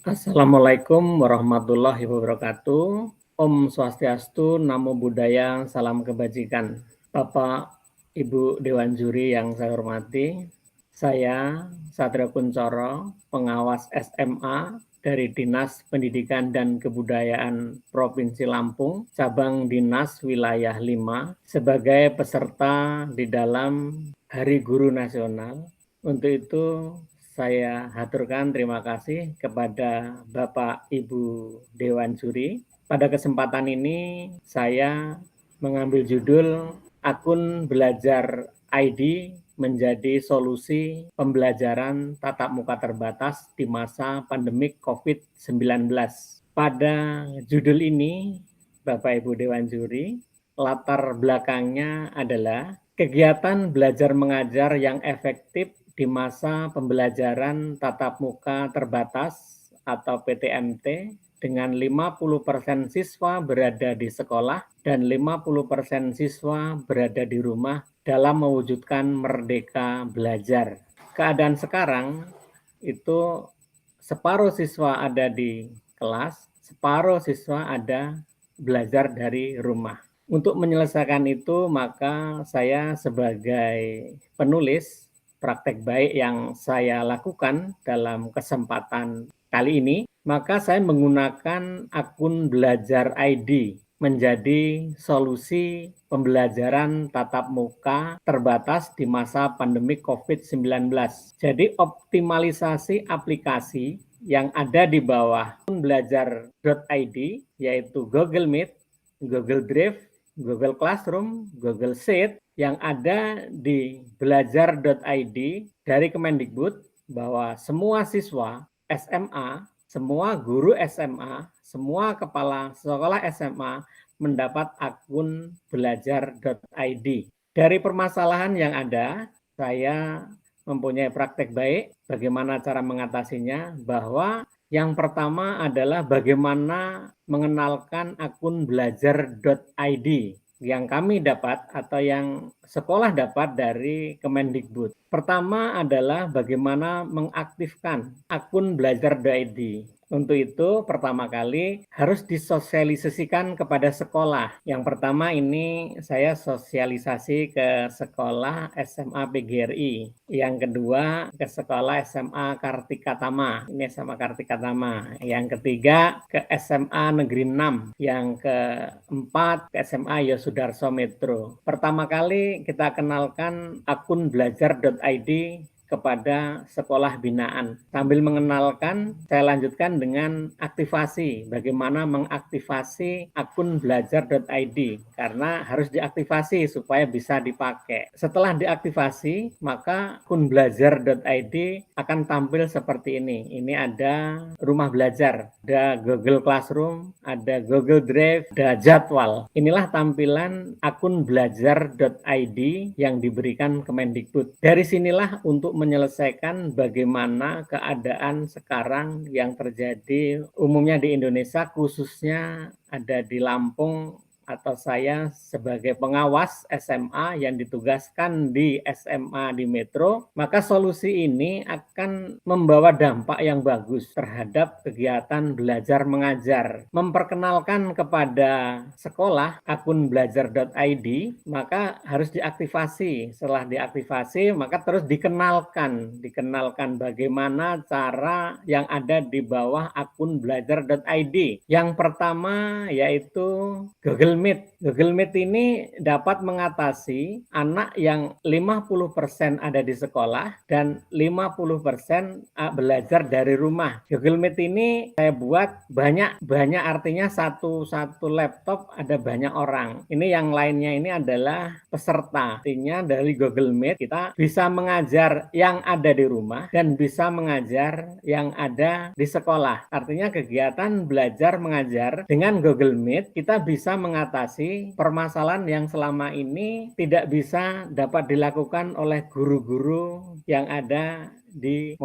Assalamualaikum warahmatullahi wabarakatuh. Om Swastiastu, Namo Buddhaya, salam kebajikan. Bapak, Ibu Dewan Juri yang saya hormati, saya Satrio Kuncoro, pengawas SMA dari Dinas Pendidikan dan Kebudayaan Provinsi Lampung, cabang Dinas Wilayah 5, sebagai peserta di dalam Hari Guru Nasional. Untuk itu, saya haturkan terima kasih kepada Bapak Ibu Dewan Juri. Pada kesempatan ini saya mengambil judul Akun Belajar ID menjadi solusi pembelajaran tatap muka terbatas di masa pandemik COVID-19. Pada judul ini, Bapak Ibu Dewan Juri, latar belakangnya adalah kegiatan belajar mengajar yang efektif di masa pembelajaran tatap muka terbatas atau PTMT dengan 50% siswa berada di sekolah dan 50% siswa berada di rumah dalam mewujudkan merdeka belajar. Keadaan sekarang itu separuh siswa ada di kelas, separuh siswa ada belajar dari rumah. Untuk menyelesaikan itu, maka saya sebagai penulis praktek baik yang saya lakukan dalam kesempatan kali ini, maka saya menggunakan akun Belajar ID menjadi solusi pembelajaran tatap muka terbatas di masa pandemi COVID-19. Jadi optimalisasi aplikasi yang ada di bawah belajar.id yaitu Google Meet, Google Drive, Google Classroom, Google Sheet yang ada di belajar.id dari Kemendikbud bahwa semua siswa SMA, semua guru SMA, semua kepala sekolah SMA mendapat akun belajar.id. Dari permasalahan yang ada, saya mempunyai praktek baik bagaimana cara mengatasinya, bahwa yang pertama adalah bagaimana mengenalkan akun belajar.id yang kami dapat atau yang sekolah dapat dari Kemendikbud. Pertama adalah bagaimana mengaktifkan akun belajar.id. Untuk itu, pertama kali harus disosialisasikan kepada sekolah. Yang pertama ini saya sosialisasi ke sekolah SMA PGRI. Yang kedua ke sekolah SMA Kartika Tama. Ini SMA Kartika Tama. Yang ketiga ke SMA Negeri 6. Yang keempat ke SMA Yosudarso Metro. Pertama kali kita kenalkan akun belajar.id kepada sekolah binaan. Sambil mengenalkan, saya lanjutkan dengan aktivasi. Bagaimana mengaktifasi akun belajar.id, karena harus diaktifasi supaya bisa dipakai. Setelah diaktifasi, maka akun belajar.id akan tampil seperti ini. Ini ada rumah belajar, ada Google Classroom, ada Google Drive, ada jadwal. Inilah tampilan akun belajar.id yang diberikan Kemendikbud. Dari sinilah untuk menyelesaikan bagaimana keadaan sekarang yang terjadi umumnya di Indonesia, khususnya ada di Lampung, atau saya sebagai pengawas SMA yang ditugaskan di SMA di Metro, maka solusi ini akan membawa dampak yang bagus terhadap kegiatan belajar mengajar. Memperkenalkan kepada sekolah akun belajar.id, maka harus diaktifasi. Setelah diaktifasi, maka terus dikenalkan bagaimana cara yang ada di bawah akun belajar.id. Yang pertama yaitu Google Meet. Google Meet ini dapat mengatasi anak yang 50% ada di sekolah dan 50% belajar dari rumah. Google Meet ini saya buat banyak artinya satu laptop ada banyak orang. Ini yang lainnya ini adalah peserta. Artinya dari Google Meet kita bisa mengajar yang ada di rumah dan bisa mengajar yang ada di sekolah. Artinya kegiatan belajar mengajar dengan Google Meet kita bisa mengatasi permasalahan yang selama ini tidak bisa dapat dilakukan oleh guru-guru yang ada di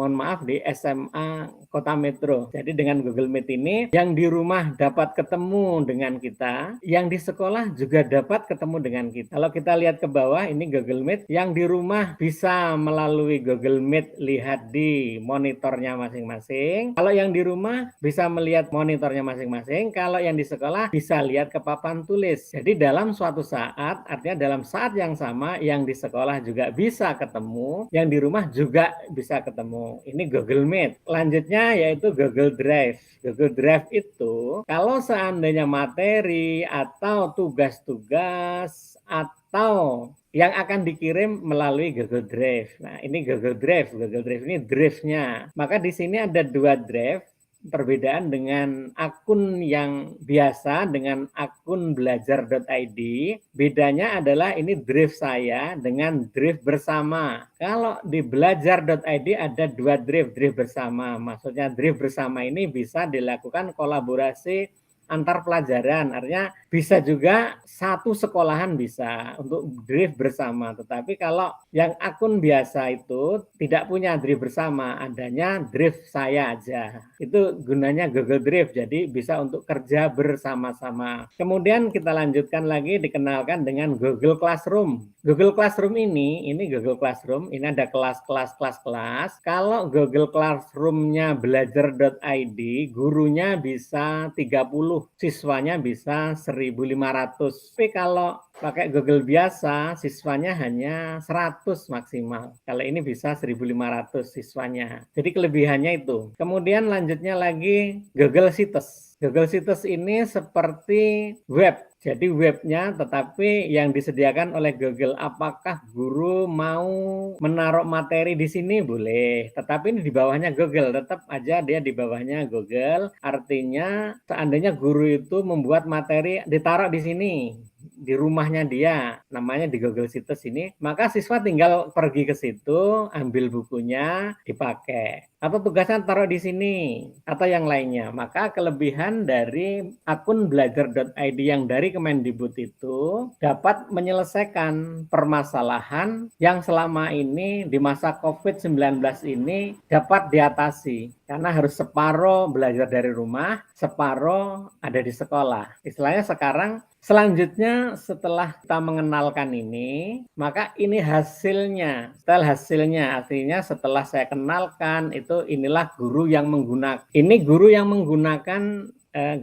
SMA Kota Metro. Jadi dengan Google Meet ini yang di rumah dapat ketemu dengan kita, yang di sekolah juga dapat ketemu dengan kita. Kalau kita lihat ke bawah ini Google Meet, yang di rumah bisa melalui Google Meet lihat di monitornya masing-masing. Kalau yang di rumah bisa melihat monitornya masing-masing, kalau yang di sekolah bisa lihat ke papan tulis. Jadi dalam suatu saat, artinya dalam saat yang sama, yang di sekolah juga bisa ketemu, yang di rumah juga bisa ketemu. Ini Google Meet. Lanjutnya yaitu Google Drive. Google Drive itu kalau seandainya materi atau tugas-tugas atau yang akan dikirim melalui Google Drive. Nah, ini Google Drive. Google Drive ini drive-nya. Maka di sini ada 2 drive. Perbedaan dengan akun yang biasa dengan akun belajar.id, bedanya adalah ini drive saya dengan drive bersama. Kalau di belajar.id ada 2 drive bersama. Maksudnya drive bersama ini bisa dilakukan kolaborasi antar pelajaran, artinya bisa juga satu sekolahan bisa untuk drive bersama. Tetapi kalau yang akun biasa itu tidak punya drive bersama, adanya drive saya aja. Itu gunanya Google Drive, jadi bisa untuk kerja bersama-sama. Kemudian kita lanjutkan lagi dikenalkan dengan Google Classroom. Google Classroom ini Google Classroom, ini ada kelas-kelas. Kalau Google Classroom-nya belajar.id, gurunya bisa 30, siswanya bisa 1.500. Tapi kalau pakai Google biasa, siswanya hanya 100 maksimal. Kalau ini bisa 1.500 siswanya. Jadi kelebihannya itu. Kemudian lanjutnya lagi Google Sites. Google Sites ini seperti web. Jadi webnya tetapi yang disediakan oleh Google. Apakah guru mau menaruh materi di sini? Boleh. Tetapi ini di bawahnya Google. Tetap aja dia di bawahnya Google. Artinya seandainya guru itu membuat materi ditaruh di sini, di rumahnya dia, namanya di Google Sites ini, maka siswa tinggal pergi ke situ, ambil bukunya, dipakai. Atau tugasnya taruh di sini, atau yang lainnya. Maka kelebihan dari akun belajar.id yang dari Kemendikbud itu dapat menyelesaikan permasalahan yang selama ini di masa COVID-19 ini dapat diatasi. Karena harus separuh belajar dari rumah, separuh ada di sekolah. Istilahnya sekarang selanjutnya setelah kita mengenalkan ini, maka ini hasilnya. Setelah hasilnya, artinya setelah saya kenalkan itu inilah guru yang menggunakan. Ini guru yang menggunakan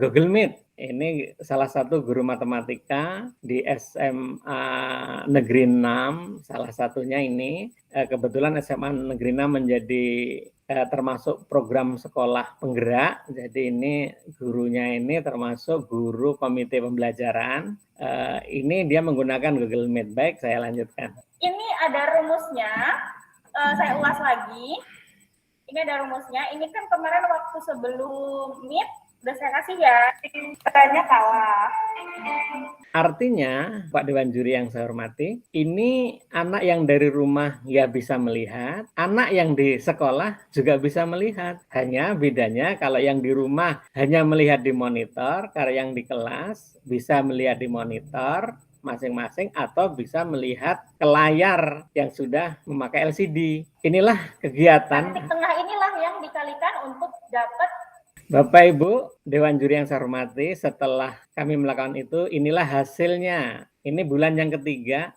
Google Meet. Ini salah satu guru matematika di SMA Negeri 6, salah satunya ini. Kebetulan SMA Negeri 6 menjadi termasuk program sekolah penggerak. Jadi ini gurunya ini termasuk guru komite pembelajaran. Ini dia menggunakan Google Meet. Baik, saya lanjutkan. Ini ada rumusnya. Saya ulas lagi. Ini ada rumusnya. Ini kan kemarin waktu sebelum Meet udah saya kasih ya, katanya kalah. Artinya, Pak Dewan Juri yang saya hormati, ini anak yang dari rumah ya bisa melihat, anak yang di sekolah juga bisa melihat. Hanya bedanya kalau yang di rumah hanya melihat di monitor, kalau yang di kelas bisa melihat di monitor masing-masing atau bisa melihat ke layar yang sudah memakai LCD. Inilah kegiatan. Titik tengah inilah yang dikalikan untuk dapat. Bapak Ibu Dewan Juri yang saya hormati, setelah kami melakukan itu, inilah hasilnya. Ini bulan yang ketiga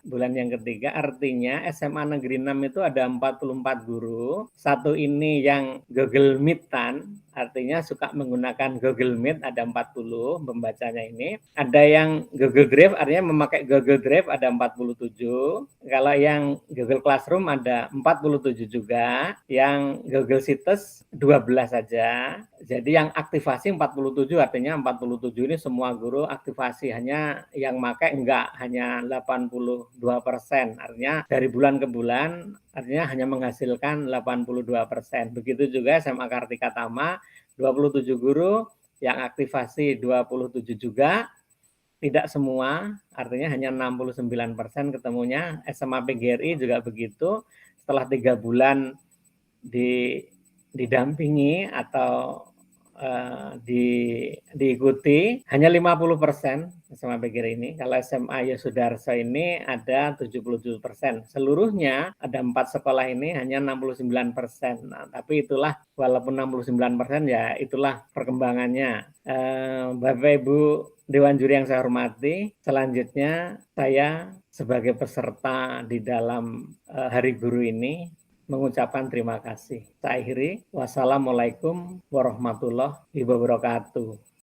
artinya SMA Negeri 6 itu ada 44 guru. Satu ini yang Google Meet-an, artinya suka menggunakan Google Meet, ada 40 pembacanya ini. Ada yang Google Drive, artinya memakai Google Drive ada 47. Kalau yang Google Classroom ada 47 juga. Yang Google Sites 12 saja. Jadi yang aktivasi 47, artinya 47 ini semua guru aktivasi, hanya yang pakai enggak, hanya 82%. Artinya dari bulan ke bulan, artinya hanya menghasilkan 82%. Begitu juga SMA Kartika Tama, 27 guru, yang aktivasi 27 juga, tidak semua, artinya hanya 69% ketemunya. SMA PGRI juga begitu, setelah 3 bulan didampingi atau diikuti hanya 50% SMA PGRI ini. Kalau SMA Yosudarso ini ada 77%. Seluruhnya ada 4 sekolah ini hanya 69%. Nah, tapi itulah walaupun 69% ya itulah perkembangannya. Bapak Ibu Dewan Juri yang saya hormati, selanjutnya saya sebagai peserta di dalam Hari Guru ini mengucapkan terima kasih. Saya akhiri. Wassalamualaikum warahmatullahi wabarakatuh.